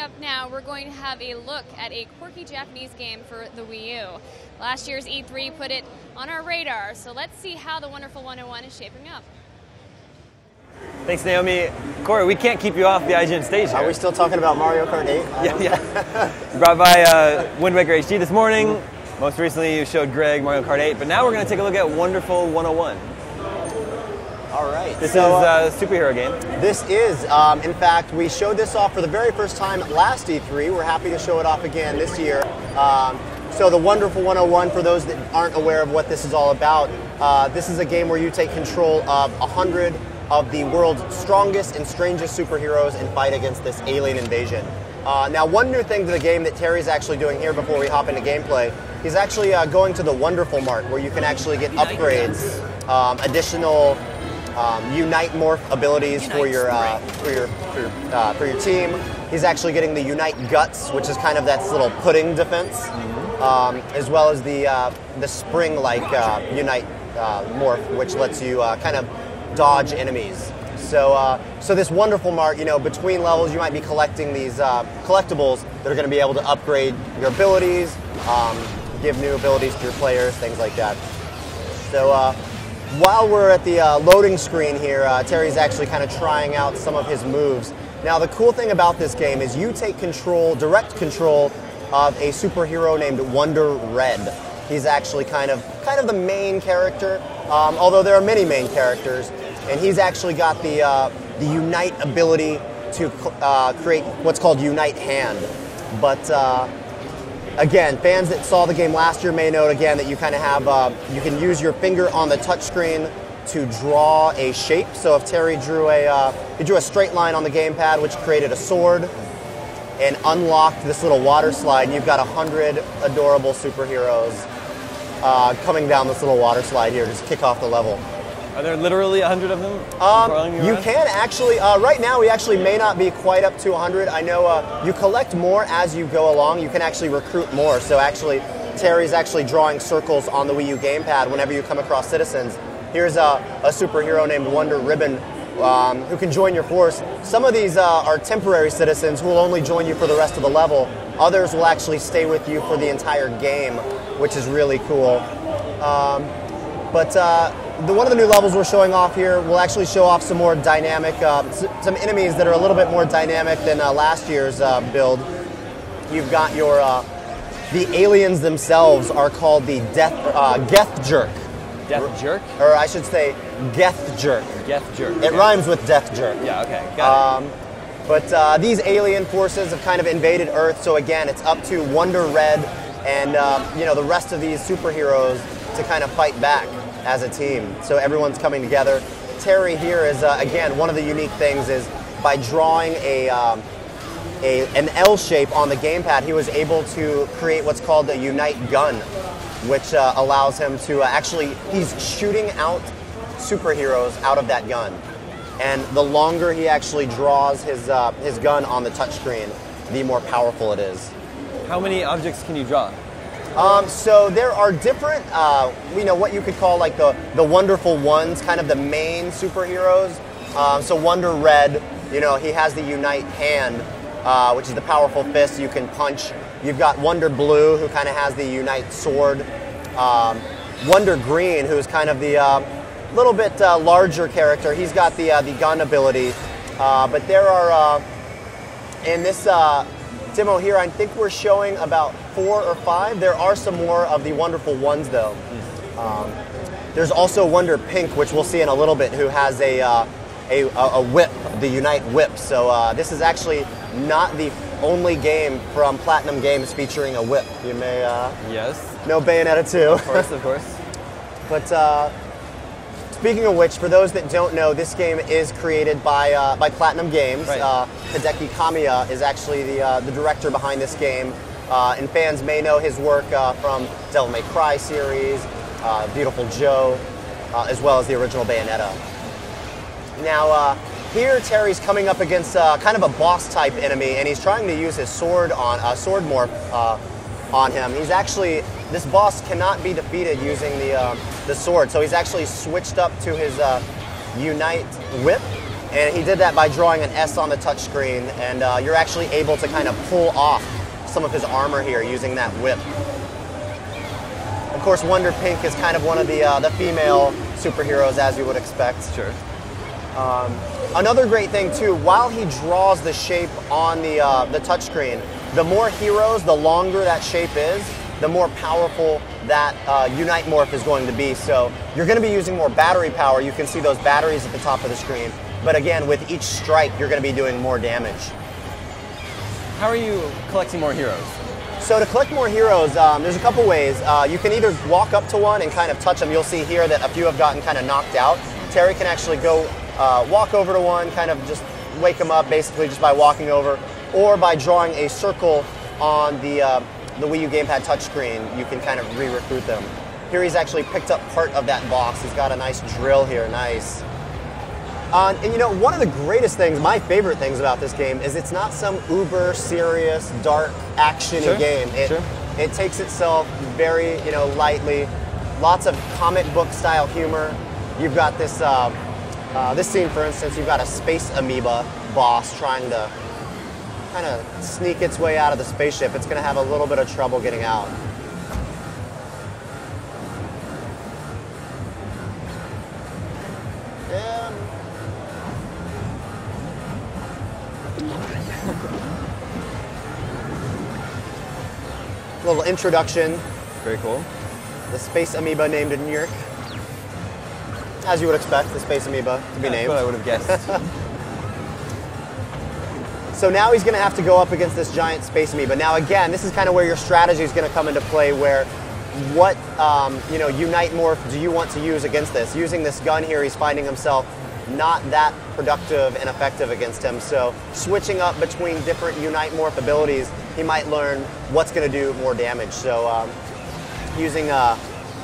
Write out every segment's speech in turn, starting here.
up now, we're going to have a look at a quirky Japanese game for the Wii U. Last year's E3 put it on our radar, so let's see how the Wonderful 101 is shaping up. Thanks, Naomi. Corey, we can't keep you off the IGN stage here. Are we still talking about Mario Kart 8? Yeah. Brought by Wind Waker HD this morning. Most recently, you showed Greg Mario Kart 8, but now we're going to take a look at Wonderful 101. All right. This is a superhero game. This is. In fact, we showed this off for the very first time last E3. We're happy to show it off again this year. So the Wonderful 101, for those that aren't aware of what this is all about, this is a game where you take control of 100 of the world's strongest and strangest superheroes and fight against this alien invasion. Now, one new thing to the game that Terry's actually doing here before we hop into gameplay, he's actually going to the Wonderful mark, where you can actually get upgrades, additional Unite morph abilities for your team. He's actually getting the Unite Guts, which is kind of that little pudding defense, as well as the spring-like Unite morph, which lets you kind of dodge enemies. So this Wonderful mark, you know, between levels, you might be collecting these collectibles that are going to be able to upgrade your abilities, give new abilities to your players, things like that. So while we're at the loading screen here, Terry's actually kind of trying out some of his moves. Now, the cool thing about this game is you take control, direct control of a superhero named Wonder Red. He's actually kind of the main character, although there are many main characters. And he's actually got the Unite ability to create what's called Unite Hand. But again, fans that saw the game last year may note again that you kind of have, you can use your finger on the touchscreen to draw a shape. So if Terry drew a straight line on the gamepad, which created a sword, and unlocked this little water slide, and you've got 100 adorable superheroes coming down this little water slide here to just kick off the level. Are there literally 100 of them? You can actually, right now we actually may not be quite up to 100. I know you collect more as you go along. You can actually recruit more. So actually, Terry's actually drawing circles on the Wii U gamepad whenever you come across citizens. Here's a superhero named Wonder Ribbon who can join your force. Some of these are temporary citizens who will only join you for the rest of the level. Others will actually stay with you for the entire game, which is really cool. One of the new levels we're showing off here will actually show off some more dynamic, some enemies that are a little bit more dynamic than last year's build. You've got your, the aliens themselves are called the Geth Jerk. Death Jerk? Or I should say, Geth Jerk. Geth Jerk. It rhymes with Death Jerk. Yeah, okay, got it. But these alien forces have kind of invaded Earth, so again, it's up to Wonder Red and you know, the rest of these superheroes to kind of fight back as a team. So everyone's coming together. Terry here is, again, one of the unique things is by drawing an L shape on the gamepad, he was able to create what's called a Unite gun, which allows him to he's shooting out superheroes out of that gun. And the longer he actually draws his gun on the touchscreen, the more powerful it is. How many objects can you draw? So there are different, you know, what you could call like the Wonderful Ones, kind of the main superheroes. So Wonder Red, you know, he has the Unite Hand, which is the powerful fist you can punch. You've got Wonder Blue, who kind of has the Unite Sword. Wonder Green, who's kind of the little bit larger character. He's got the gun ability. But there are, in this demo here, I think we're showing about 4 or 5. There are some more of the Wonderful Ones, though. There's also Wonder Pink, which we'll see in a little bit, who has a whip, the Unite Whip. So this is actually not the only game from Platinum Games featuring a whip. You may yes. know Bayonetta 2. Of course, of course. But speaking of which, for those that don't know, this game is created by Platinum Games. Right. Hideki Kamiya is actually the director behind this game. And fans may know his work from Devil May Cry series, Beautiful Joe, as well as the original Bayonetta. Now, here Terry's coming up against kind of a boss-type enemy, and he's trying to use his sword morph on him. He's actually, this boss cannot be defeated using the sword, so he's actually switched up to his Unite Whip, And he did that by drawing an S on the touchscreen, and you're actually able to kind of pull off some of his armor here using that whip. Of course, Wonder Pink is kind of one of the female superheroes, as you would expect. Sure. Another great thing too, while he draws the shape on the touchscreen, the more heroes, the longer that shape is, the more powerful that Unite Morph is going to be. So you're going to be using more battery power. You can see those batteries at the top of the screen. But again, with each strike, you're going to be doing more damage. How are you collecting more heroes? So to collect more heroes, there's a couple ways. You can either walk up to one and kind of touch them. You'll see here that a few have gotten kind of knocked out. Terry can actually go walk over to one, kind of just wake him up basically just by walking over, or by drawing a circle on the Wii U gamepad touchscreen, you can kind of re-recruit them. Here he's actually picked up part of that box. He's got a nice drill here, nice. And you know, one of the greatest things, my favorite things about this game is it's not some uber serious, dark, action-y game. It takes itself very, you know, lightly. Lots of comic book style humor. You've got this, this scene, for instance, you've got a space amoeba boss trying to kind of sneak its way out of the spaceship. It's going to have a little bit of trouble getting out. Little introduction. Very cool. The space amoeba named Nurk. As you would expect, the space amoeba to be named. That's what I would have guessed. So now he's going to have to go up against this giant space amoeba. Now again, this is kind of where your strategy is going to come into play, where what you know, Unite Morph do you want to use against this? Using this gun here, he's finding himself not that productive and effective against him. So switching up between different Unite Morph abilities, he might learn what's going to do more damage. So using the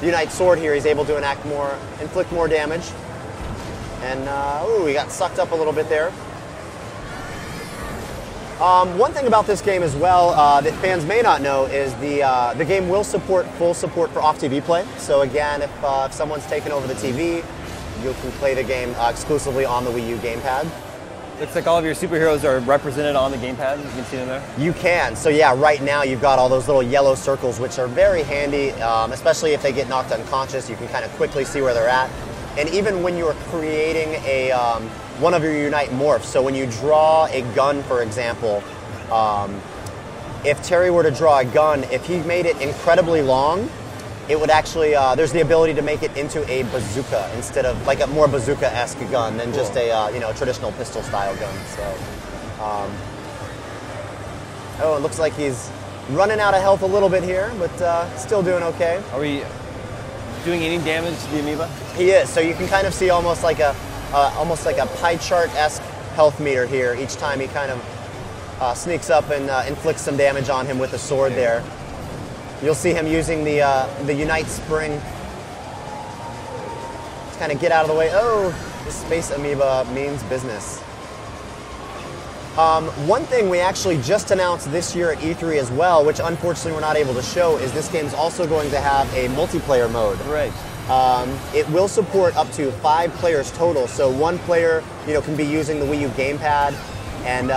Unite Sword here, he's able to inflict more damage. And ooh, he got sucked up a little bit there. One thing about this game as well that fans may not know is the game will support full support for off-TV play. So again, if someone's taken over the TV, you can play the game exclusively on the Wii U gamepad. Looks like all of your superheroes are represented on the gamepad. You can see them there. You can. So yeah, right now you've got all those little yellow circles, which are very handy, especially if they get knocked unconscious. You can kind of quickly see where they're at. And even when you are creating a one of your Unite Morphs, so when you draw a gun, for example, if Terry were to draw a gun, if he made it incredibly long, it would actually, there's the ability to make it into a bazooka instead of like a more bazooka-esque gun than just a you know, traditional pistol-style gun. So, oh, it looks like he's running out of health a little bit here, but still doing okay. Are we doing any damage to the amoeba? He is. So you can kind of see almost like a pie chart-esque health meter here. Each time he kind of sneaks up and inflicts some damage on him with a sword there. You'll see him using the Unite Spring to kind of get out of the way. Oh, this space amoeba means business. One thing we actually just announced this year at E3 as well, which unfortunately we're not able to show, is this game's also going to have a multiplayer mode. Right. It will support up to 5 players total, so one player, you know, can be using the Wii U gamepad, and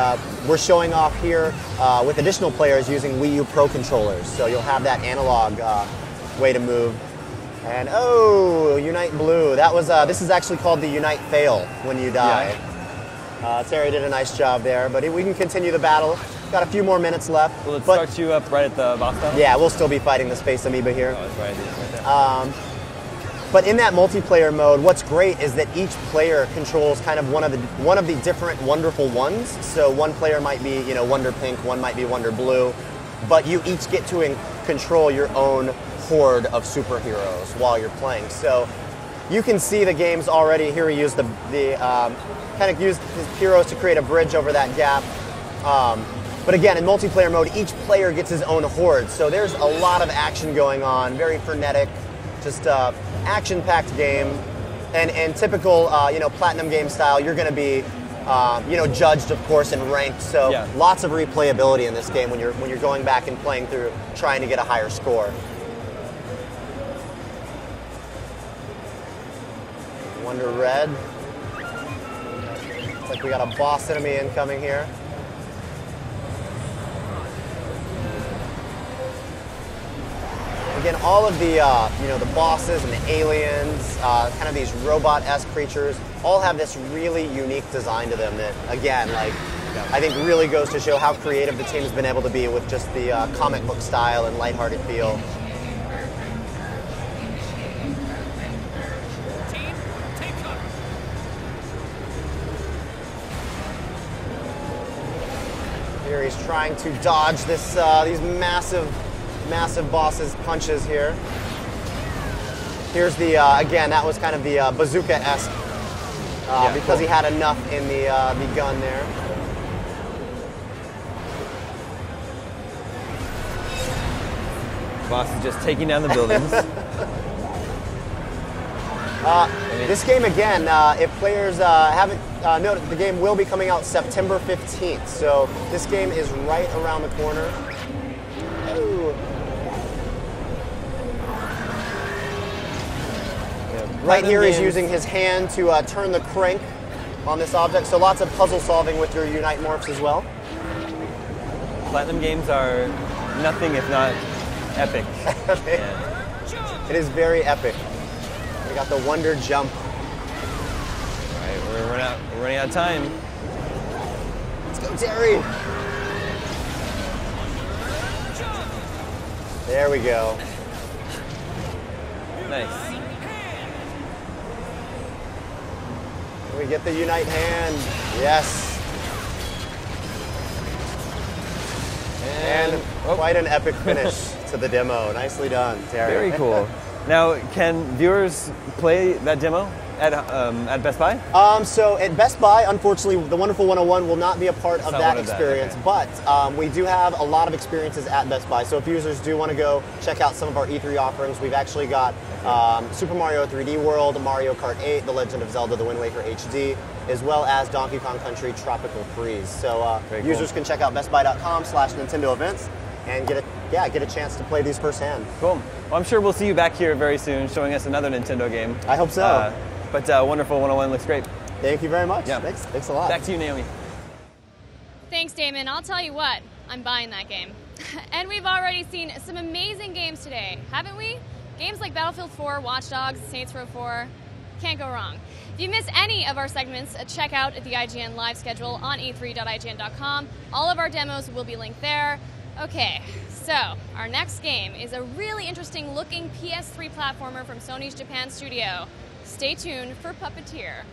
we're showing off here with additional players using Wii U Pro controllers, so you'll have that analog way to move. And oh, Unite Blue. That was this is actually called the Unite Fail when you die. Yeah. Terry did a nice job there, but we can continue the battle. Got a few more minutes left. Will it start you up right at the boss battle? Yeah, we'll still be fighting the space amoeba here. Oh, that's right. It is right there. But in that multiplayer mode, what's great is that each player controls kind of one of the different wonderful ones. So one player might be, you know, Wonder Pink, one might be Wonder Blue, but you each get to control your own horde of superheroes while you're playing. So you can see the games already. Here he used kind of used his heroes to create a bridge over that gap. But again, in multiplayer mode, each player gets his own horde. So there's a lot of action going on, very frenetic, just action-packed game, and typical you know, platinum game style. You're going to be you know, judged, of course, and ranked. So yeah, lots of replayability in this game when you're going back and playing through, trying to get a higher score. Wonder Red. Looks like we got a boss enemy incoming here. Again, all of the the bosses and the aliens, kind of these robot-esque creatures, all have this really unique design to them that, again, like I think really goes to show how creative the team has been able to be with just the comic book style and lighthearted feel. Here he's trying to dodge this these massive bosses' punches here. Here's the again, that was kind of the bazooka-esque because he had enough in the gun there. Boss is just taking down the buildings. This game, again, if players haven't noted, the game will be coming out September 15th. So this game is right around the corner. Ooh. Right here he's using his hand to turn the crank on this object. So lots of puzzle solving with your Unite morphs as well. Platinum games are nothing if not epic. It is very epic. We got the Wonder Jump. All right, we're running out of time. Let's go, Terry. There we go. Nice. We get the Unite hand. Yes. And quite an epic finish to the demo. Nicely done, Terry. Very cool. Now, can viewers play that demo at Best Buy? So at Best Buy, unfortunately, the Wonderful 101 will not be a part of that experience, okay. But we do have a lot of experiences at Best Buy. So if users do want to go check out some of our E3 offerings, we've actually got Super Mario 3D World, Mario Kart 8, The Legend of Zelda: The Wind Waker HD, as well as Donkey Kong Country Tropical Freeze. So users can check out bestbuy.com/Nintendo events and get a chance to play these firsthand. Cool. Well, I'm sure we'll see you back here very soon showing us another Nintendo game. I hope so. But Wonderful 101 looks great. Thank you very much. Yeah. Thanks a lot. Back to you, Naomi. Thanks, Damon. I'll tell you what, I'm buying that game. And we've already seen some amazing games today, haven't we? Games like Battlefield 4, Watch Dogs, Saints Row 4. Can't go wrong. If you miss any of our segments, check out the IGN live schedule on e3.ign.com. All of our demos will be linked there. Okay, so our next game is a really interesting looking PS3 platformer from Sony's Japan studio. Stay tuned for Puppeteer.